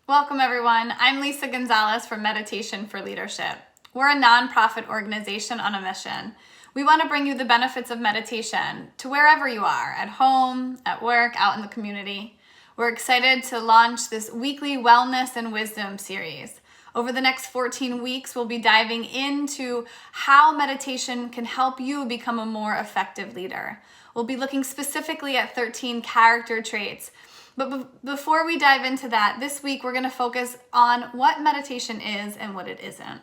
Welcome everyone. I'm Lisa Gonzalez from Meditation for Leadership. We're a nonprofit organization on a mission. We want to bring you the benefits of meditation to wherever you are, at home, at work, out in the community. We're excited to launch this weekly wellness and wisdom series. Over the next 14 weeks, we'll be diving into how meditation can help you become a more effective leader. We'll be looking specifically at 13 character traits. But before we dive into that, this week we're going to focus on what meditation is and what it isn't.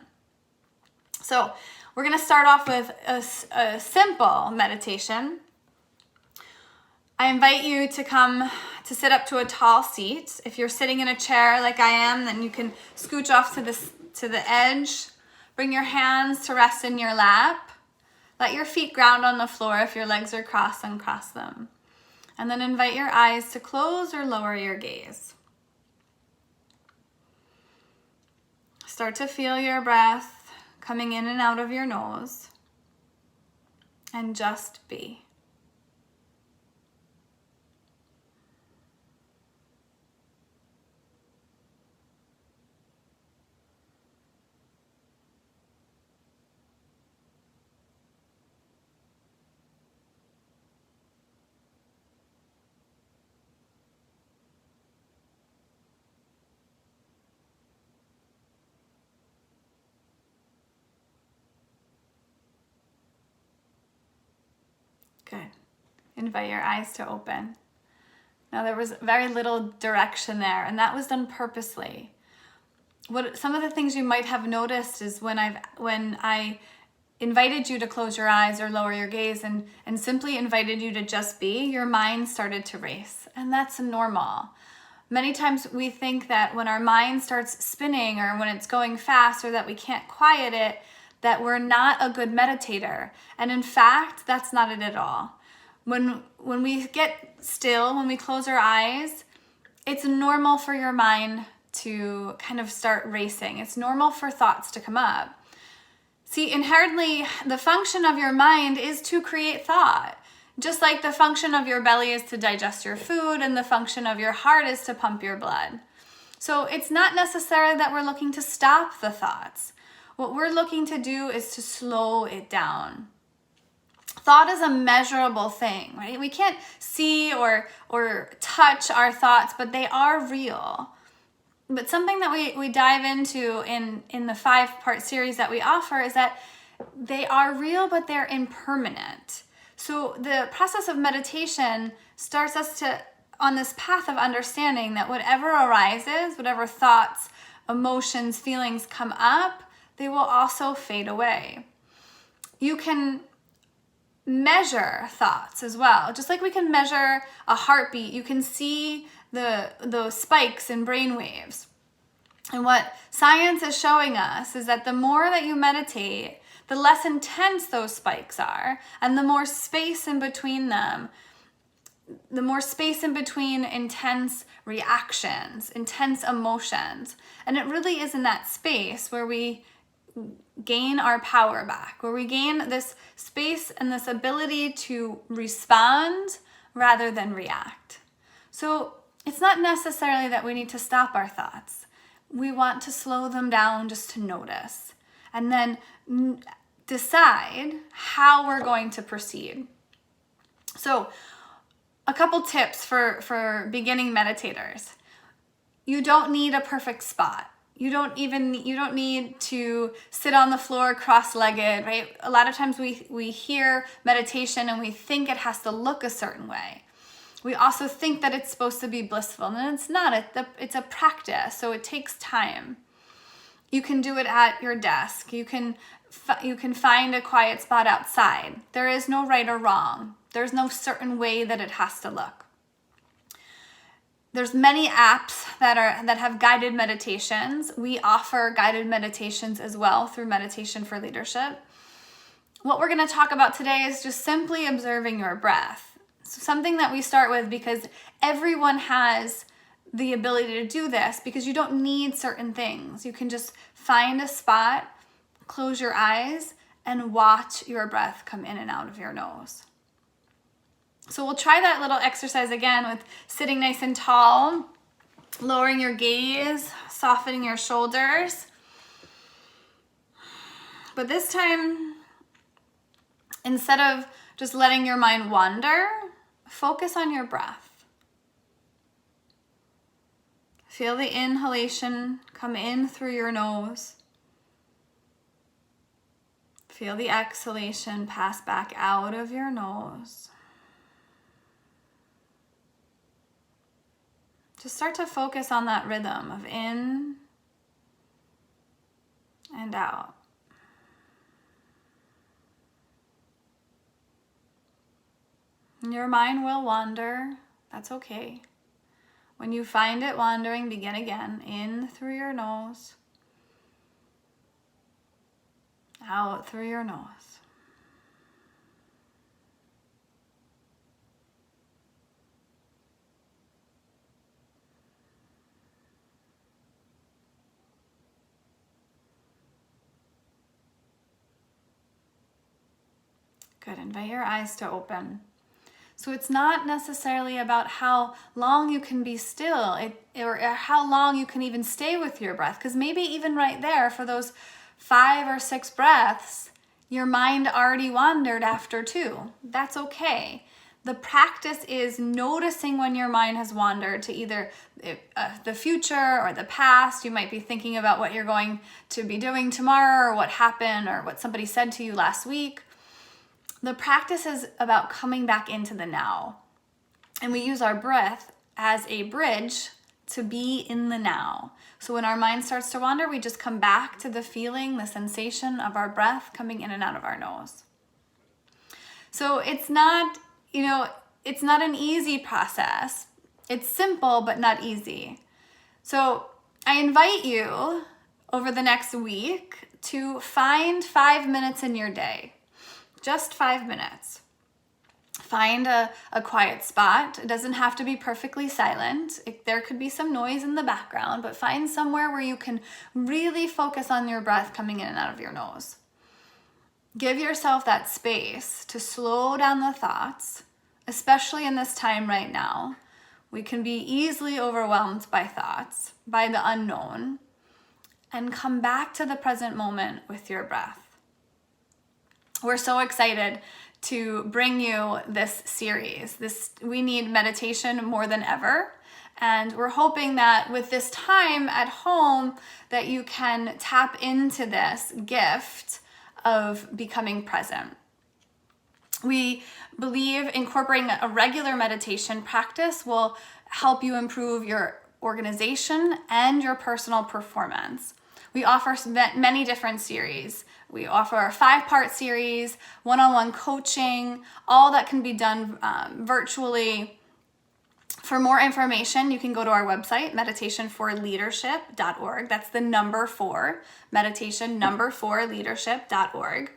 So we're going to start off with a simple meditation. I invite you to come to sit up to a tall seat. If you're sitting in a chair like I am, then you can scooch off to the edge. Bring your hands to rest in your lap. Let your feet ground on the floor. If your legs are crossed, uncross them. And then invite your eyes to close or lower your gaze. Start to feel your breath coming in and out of your nose. And just be. Good. Invite your eyes to open. Now there was very little direction there, and that was done purposely. Some of the things you might have noticed is when I invited you to close your eyes or lower your gaze and simply invited you to just be, your mind started to race, and that's normal. Many times we think that when our mind starts spinning or when it's going fast or that we can't quiet it, that we're not a good meditator. And in fact, that's not it at all. When we get still, when we close our eyes, it's normal for your mind to kind of start racing. It's normal for thoughts to come up. See, inherently, the function of your mind is to create thought. Just like the function of your belly is to digest your food and the function of your heart is to pump your blood. So it's not necessarily that we're looking to stop the thoughts. What we're looking to do is to slow it down. Thought is a measurable thing, right? We can't see or touch our thoughts, but they are real. But something that we dive into in the 5-part series that we offer is that they are real, but they're impermanent. So the process of meditation starts us on this path of understanding that whatever arises, whatever thoughts, emotions, feelings come up, they will also fade away. You can measure thoughts as well. Just like we can measure a heartbeat, you can see those spikes in brain waves. And what science is showing us is that the more that you meditate, the less intense those spikes are, and the more space in between them, the more space in between intense reactions, intense emotions. And it really is in that space where we gain our power back, where we gain this space and this ability to respond rather than react. So it's not necessarily that we need to stop our thoughts. We want to slow them down just to notice and then decide how we're going to proceed. So a couple tips for beginning meditators. You don't need a perfect spot. You don't need to sit on the floor cross-legged, right? A lot of times we hear meditation and we think it has to look a certain way. We also think that it's supposed to be blissful, and it's not. It's a practice, so it takes time. You can do it at your desk. You can find a quiet spot outside. There is no right or wrong. There's no certain way that it has to look. There's many apps that have guided meditations. We offer guided meditations as well through Meditation for Leadership. What we're going to talk about today is just simply observing your breath. So something that we start with because everyone has the ability to do this because you don't need certain things. You can just find a spot, close your eyes, and watch your breath come in and out of your nose. So we'll try that little exercise again with sitting nice and tall. Lowering your gaze, softening your shoulders. But this time, instead of just letting your mind wander, focus on your breath. Feel the inhalation come in through your nose. Feel the exhalation pass back out of your nose. Just start to focus on that rhythm of in and out. Your mind will wander. That's okay. When you find it wandering, begin again. In through your nose. Out through your nose. Good. Invite your eyes to open. So it's not necessarily about how long you can be still or how long you can even stay with your breath. Because maybe even right there for those 5 or 6 breaths, your mind already wandered after 2. That's okay. The practice is noticing when your mind has wandered to either the future or the past. You might be thinking about what you're going to be doing tomorrow or what happened or what somebody said to you last week. The practice is about coming back into the now. And we use our breath as a bridge to be in the now. So when our mind starts to wander, we just come back to the feeling, the sensation of our breath coming in and out of our nose. So it's not, it's not an easy process. It's simple, but not easy. So I invite you over the next week to find 5 minutes in your day. Just 5 minutes. Find a quiet spot. It doesn't have to be perfectly silent. There could be some noise in the background, but find somewhere where you can really focus on your breath coming in and out of your nose. Give yourself that space to slow down the thoughts, especially in this time right now. We can be easily overwhelmed by thoughts, by the unknown, and come back to the present moment with your breath. We're so excited to bring you this series. We need meditation more than ever. And we're hoping that with this time at home that you can tap into this gift of becoming present. We believe incorporating a regular meditation practice will help you improve your organization and your personal performance. We offer many different series. We offer a 5-part series, one-on-one coaching, all that can be done virtually. For more information, you can go to our website, meditationforleadership.org. That's the number 4, meditation4leadership.org.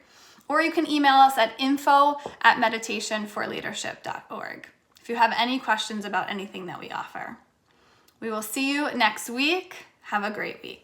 Or you can email us at info@meditationforleadership.org if you have any questions about anything that we offer. We will see you next week. Have a great week.